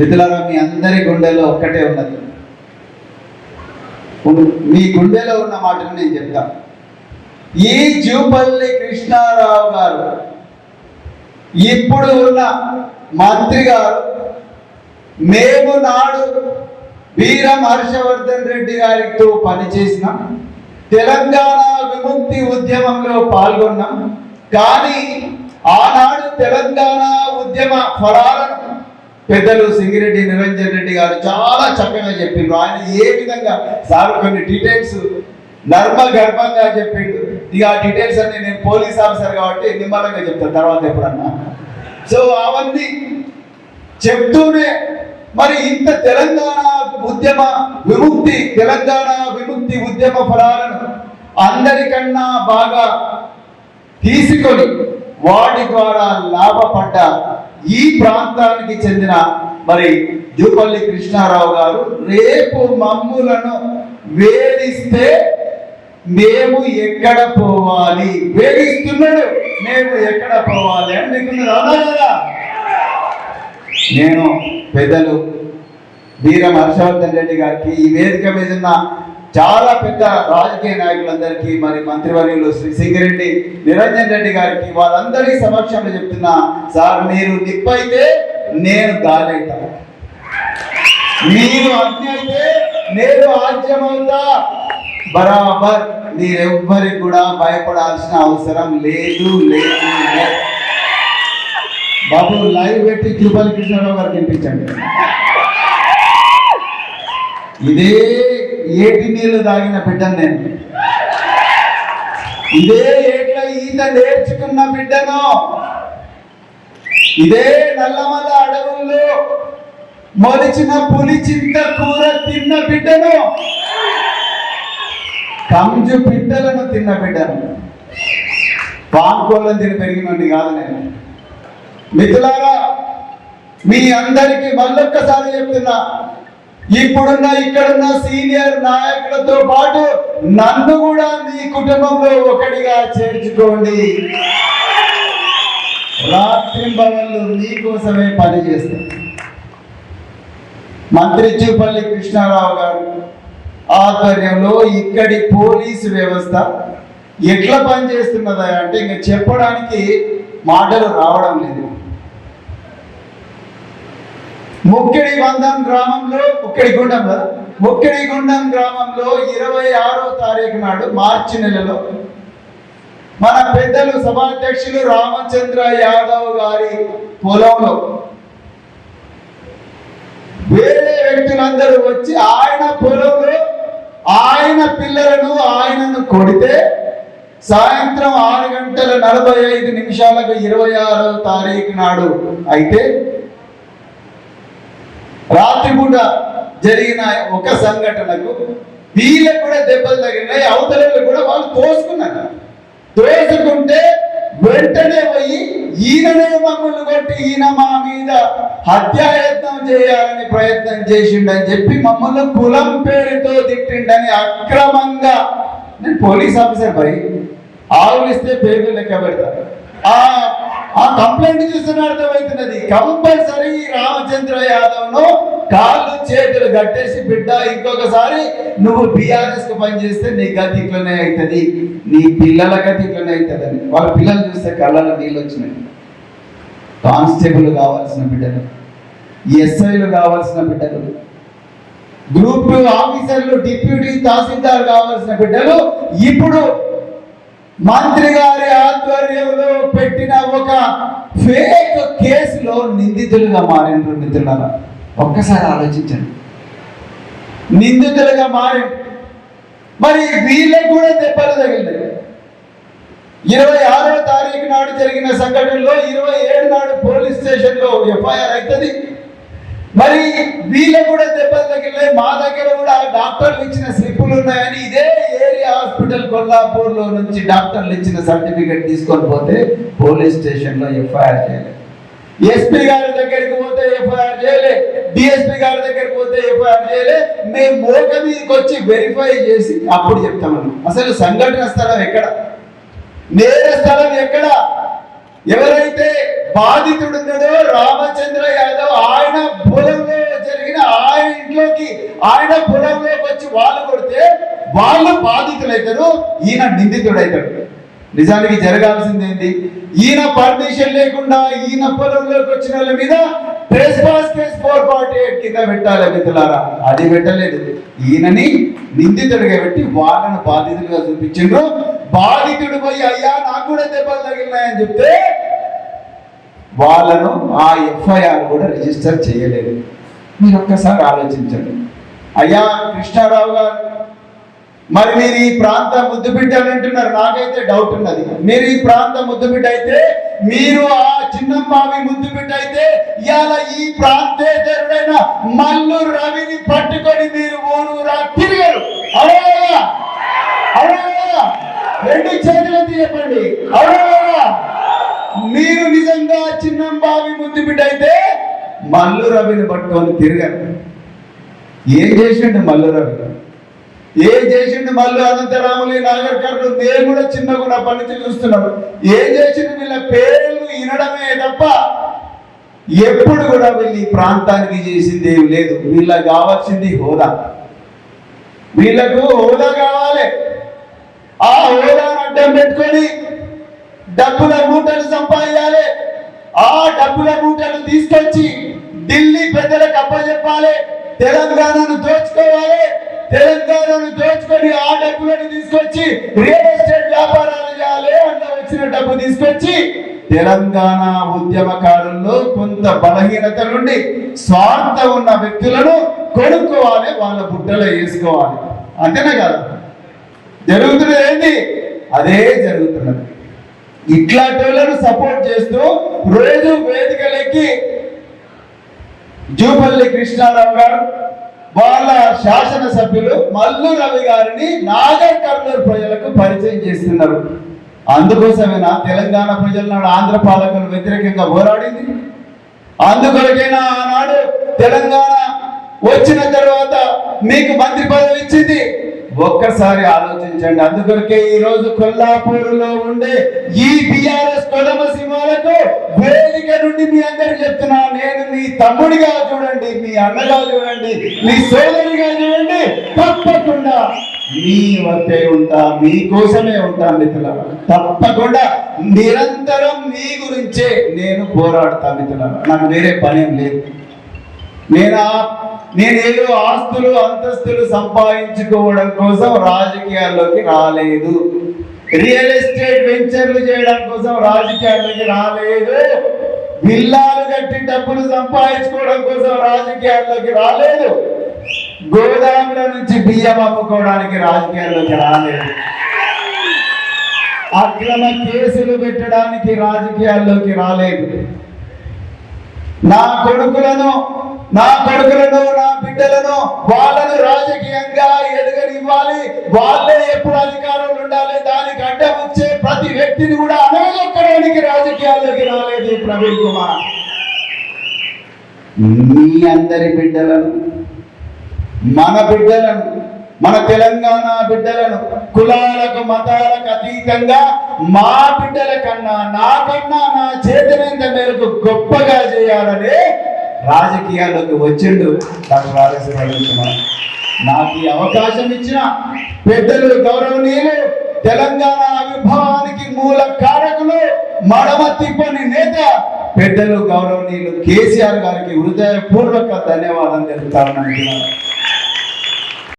మిత్రులారా, మీ అందరి గుండెలో ఒక్కటే ఉన్నది. మీ గుండెలో ఉన్న మాటను నేను చెప్తాను. ఈ జూపల్లి కృష్ణారావు గారు ఇప్పుడు ఉన్న మంత్రి గారు, మేము నాడు వీరం హర్షవర్ధన్ రెడ్డి గారితో పనిచేసినాం, తెలంగాణ విముక్తి ఉద్యమంలో పాల్గొన్నాం. కానీ ఆనాడు తెలంగాణ ఉద్యమ ఫలాలను పెద్దలు సింగిరెడ్డి నిరంజన్ రెడ్డి గారు చాలా చక్కగా చెప్పిండ్రు. ఆయన ఏ విధంగా సార్ కొన్ని డీటెయిల్స్ నర్మ గర్భంగా చెప్పిండు. ఇక ఆ డీటెయిల్స్ అన్ని నేను పోలీస్ ఆఫీసర్ కాబట్టి నిమ్మలంగా చెప్తాను తర్వాత ఎప్పుడన్నా. సో అవన్నీ చెప్తూనే మరి ఇంత తెలంగాణ విముక్తి ఉద్యమ ఫలాలను అందరికన్నా బాగా తీసుకొని వాటి ద్వారా లాభపడ్డ ఈ ప్రాంతానికి చెందిన మరి జూపల్లి కృష్ణారావు గారు రేపు మమ్ములను వేధిస్తే మేము ఎక్కడ పోవాలి, వేధిస్తున్నాడు మేము ఎక్కడ పోవాలి అని మీకు కదా. నేను పెద్దలు వీరం హర్షవర్ధన్ రెడ్డి గారికి, ఈ వేదిక మీద ఉన్న చాలా పెద్ద రాజకీయ నాయకులందరికీ, మరి మంత్రివర్యులు శ్రీ సింగిరెడ్డి నిరంజన్ రెడ్డి గారికి, వాళ్ళందరి సమక్షంలో చెప్తున్నా, సార్ మీరు నిప్పైతే నేను గాలైతా, మీరు అగ్ని అయితే నేను ఆజ్యమవుతా. బరాబర్ మీరెవ్వరికి కూడా భయపడాల్సిన అవసరం లేదు. బాబు లైవ్ పెట్టి జూపల్లి కృష్ణారావు గారికి వినిపించండి. ఇదే ఏటి నీళ్లు తాగిన బిడ్డను నేను, ఇదే ఏట్ల ఈత నేర్చుకున్న బిడ్డను, ఇదే నల్లమల అడవుల్లో మొలిచిన పులి చింత కూర తిన్న బిడ్డను, కంజు పిట్టలను తిన్న బిడ్డను, పాన్కోళ్ళను తిని పెరిగినండి కాదు నేను. మిత్రులారా, మీ అందరికీ మళ్ళొక్కసారి చెప్తున్నా, ఇప్పుడున్న ఇక్కడున్న సీనియర్ నాయకులతో పాటు నన్ను కూడా మీ కుటుంబంలో ఒకటిగా చేర్చుకోండి. రాత్రింబవళ్ళు మీకోసమే పనిచేస్తాం. మంత్రి జూపల్లి కృష్ణారావు గారు ఆధ్వర్యంలో ఇక్కడి పోలీసు వ్యవస్థ ఎట్లా పనిచేస్తున్నదా అంటే ఇంకా చెప్పడానికి మాటలు రావడం లేదు. ముక్కిడిగుండం గ్రామంలో 26వ తారీఖు నాడు మార్చి నెలలో మన పెద్దలు సభాధ్యక్షులు రామచంద్ర యాదవ్ గారి పొలంలో వేరే వ్యక్తులందరూ వచ్చి ఆయన పొలంలో ఆయన పిల్లలను ఆయనను కొడితే సాయంత్రం 6:45 నిమిషాలకు 26వ తారీఖు నాడు అయితే రాత్రిపూట జరిగిన ఒక సంఘటనకు వీళ్ళకు కూడా దెబ్బలు తగిలినాయి. అవతలకు కూడా వాళ్ళు తోసుకున్నారు. తోసుకుంటే వెంటనే పోయి ఈయననే మమ్మల్ని కొట్టి ఈయన మా మీద హత్యాయత్నం చేయాలని ప్రయత్నం చేసిండని చెప్పి మమ్మల్ని కులం పేరుతో తిట్టిండని అక్రమంగా, నేను పోలీస్ ఆఫీసర్ పై ఆవులిస్తే పేరు లెక్క పెడతారు. ఆ కంప్లైంట్ చూస్తున్న అర్థమవుతున్నది. కంపల్సరీ రామచంద్ర యాదవ్ను కాళ్ళు చేతులు కట్టేసి, బిడ్డ ఇంకొకసారి నువ్వు బీఆర్ఎస్ కు పనిచేస్తే నీ గతి ఇట్లనే అవుతుంది, నీ పిల్లల గతి ఇట్లనే అవుతుంది అని. వాళ్ళ పిల్లలు చూస్తే కళ్ళలో నీళ్ళు వచ్చినాయి. కానిస్టేబుల్ కావాల్సిన బిడ్డలు, ఎస్ఐలు కావాల్సిన బిడ్డలు, గ్రూప్ 2 ఆఫీసర్లు, డిప్యూటీ తహసీల్దార్ కావాల్సిన బిడ్డలు ఇప్పుడు మంత్రి గారి ఆధ్వర్యంలో పెట్టిన ఒక ఫేక్ కేసులో నిందితులుగా మారినారు. మిత్రులారా, ఒక్కసారి ఆలోచించండి. నిందితులుగా మారి మరి వీళ్ళకి కూడా దెబ్బలు తగిలినాయి. 26వ తారీఖు నాడు జరిగిన సంఘటనలో 27 నాడు పోలీస్ స్టేషన్ లో ఎఫ్ఐఆర్ అవుతుంది. మరి వీళ్ళకు కూడా దెబ్బలు తగిలినాయి. మా దగ్గర కూడా డాక్టర్లు ఇచ్చిన స్లిప్పులు ఉన్నాయని ఇదే ఏరియా హాస్పిటల్ కొల్లాపూర్ లో నుంచి డాక్టర్లు ఇచ్చిన సర్టిఫికెట్ తీసుకొని పోతే పోలీస్ స్టేషన్ లో ఎఫ్ఐఆర్ చేయలేదు. ఎస్పీ గారి దగ్గరికి పోతే ఎఫ్ఐఆర్ చేయలే, డిఎస్పీ గారి దగ్గరికి పోతే ఎఫ్ఐఆర్ చేయలే. మేము మోక మీదకి వచ్చి వెరిఫై చేసి అప్పుడు చెప్తామని. అసలు సంఘటన స్థలం ఎక్కడ, నేర స్థలం ఎక్కడ, ఎవరైతే బాధితుడున్నాడో రామచంద్ర యాదవ్ ఆయన పొలంలో ఆయన పొలంలోకి వచ్చి వాళ్ళు కొడితే వాళ్ళు బాధితులు అవుతారు, ఈయన నిందితుడు అవుతాడు. నిజానికి జరగాల్సింది ఏంటి? ఈయన పర్మిషన్ లేకుండా ఈయన పొలంలోకి వచ్చిన వాళ్ళ మీద ట్రెస్పాస్ కేసు 448 కింద పెట్టాలి మిత్రులారా. అది పెట్టలేదు. ఈయనని నిందితుడిగా పెట్టి వాళ్ళను బాధితులుగా చూపించిండ్రు. బాధితుడు పోయి అయ్యా నాకు కూడా దెబ్బలు తగిలినాయని చెప్తే వాళ్ళను ఆ ఎఫ్ఐఆర్ కూడా రిజిస్టర్ చేయలేదు. మీరు ఒక్కసారి ఆలోచించండి. అయ్యా కృష్ణారావు గారు, మరి మీరు ఈ ప్రాంత ముద్దుబిడ్డ అని అంటున్నారు. నాకైతే డౌట్ ఉన్నది. మీరు ఈ ప్రాంత ముద్దుబిడ్డ అయితే, మీరు ఆ చిన్నమ్మావి ముద్దుబిడ్డ అయితే, ఇవాళ ఈ ప్రాంతేతరుడైన మల్లు రవిని పట్టుకొని మీరు ఊరూరా తిరిగారు. అవునా? రెండు చేతులెత్తి చెప్పండి. అవునా? మీరు నిజంగా చిన్నంబావి ముద్దుబిడ్డ అయితే మల్లు రవిని పట్టుకొని తిరిగారు. ఏం చేసిండు మల్లు రవి? ఏం చేసిండు మల్లు? అనంతరాములు, నాగర్ కర్నూలు, నేను కూడా చిన్నగా నా పని చూస్తున్నాను. ఏం చేసిండు? వీళ్ళ పేర్లు వినడమే తప్ప ఎప్పుడు కూడా వీళ్ళు ఈ ప్రాంతానికి చేసింది ఏమి లేదు. వీళ్ళకి కావాల్సింది హోదా. వీళ్ళకు హోదా కావాలి. ఆ హోదాను అడ్డం పెట్టుకొని డబ్బుల మూటలు సంపాదించాలి. ఆ డబ్బుల మూటలు తీసుకొచ్చి ఢిల్లీ పెద్దలకు అప్పచెప్పాలి. తెలంగాణను దోచుకోవాలి. తెలంగాణను దోచుకొని ఆ డబ్బులను తీసుకొచ్చి రియల్ ఎస్టేట్ వ్యాపారాలు చేయాలి. అన్న వచ్చిన డబ్బు తీసుకొచ్చి తెలంగాణ ఉద్యమకారుల్లో కొంత బలహీనత నుండి స్వార్థం ఉన్న వ్యక్తులను కొనుక్కోవాలి, వాళ్ళ బుట్టలో వేసుకోవాలి. అంతేనే కదా జరుగుతున్నది. ఏంటి? అదే జరుగుతున్నది. ఇట్లాంటి వాళ్ళను సపోర్ట్ చేస్తూ రోజు వేదికలెక్కి జూపల్లి కృష్ణారావు గారు వాళ్ళ శాసనసభ్యులు మల్లు రవి గారిని నాగర్ కర్నూలు ప్రజలకు పరిచయం చేస్తున్నారు. అందుకోసమేనా తెలంగాణ ప్రజల నాడు ఆంధ్ర పాలకులు వ్యతిరేకంగా పోరాడింది? అందుకొరకైనా ఆనాడు తెలంగాణ వచ్చిన తర్వాత మీకు మంత్రి పదవి ఇచ్చింది? ఒక్కసారి ఆలోచించండి. అందుకొరకే ఈ రోజు కొల్లాపూరులో ఉండే ఈ బిఆర్ఎస్ కొలమ సింహాలకు వేదిక నుండి మీ అందరికి చెప్తున్నా, నేను మీ తమ్ముడిగా చూడండి, మీ అన్నగా చూడండి, మీ సోదరిగా చూడండి, తప్పకుండా మీ వద్దే ఉంటా, మీకోసమే ఉంటా మిత్రులారా. తప్పకుండా నిరంతరం మీ గురించే నేను పోరాడతా మిత్రులారా. నాకు వేరే పనేం లేదు. నేనేదో ఆస్తులు అంతస్తులు సంపాదించుకోవడం కోసం రాజకీయాల్లోకి రాలేదు. రియల్ ఎస్టేట్ వెంచర్లు చేయడం కోసం రాజకీయాల్లోకి రాలేదు. విల్లాలు కట్టి డబ్బులు సంపాదించుకోవడం కోసం రాజకీయాల్లోకి రాలేదు. గోదాముల నుంచి బియ్యం అమ్ముకోవడానికి రాజకీయాల్లోకి రాలేదు. అక్రమ కేసులు పెట్టడానికి రాజకీయాల్లోకి రాలేదు. నా కొడుకులను నా బిడ్డలను వాళ్ళను రాజకీయంగా ఎదగనివ్వాలి, వాళ్ళే ఎప్పుడు అధికారంలో ఉండాలి, దానికి అడ్డం వచ్చే ప్రతి వ్యక్తిని కూడా అనగొక్కడానికి రాజకీయాల్లోకి రాలేదు ప్రవీణ్ కుమార్. మీ అందరి బిడ్డలను, మన బిడ్డలను, మన తెలంగాణ బిడ్డలను కులాలకు మతాలకు అతీతంగా మా బిడ్డల కన్నా, నాకన్నా నా చేతనంత మేరకు గొప్పగా చేయాలనే రాజకీయాల్లోకి వచ్చిండు డాక్టర్ ఆర్ఎస్ ప్రవీణ్ కుమార్. నాకు ఈ అవకాశం ఇచ్చిన పెద్దలు, గౌరవనీయులు, తెలంగాణ ఆవిర్భావానికి మూల కారకులు, మడమ తిప్పని నేత పెద్దలు, గౌరవనీయులు కేసీఆర్ గారికి హృదయపూర్వక ధన్యవాదాలు తెలుపుతాను.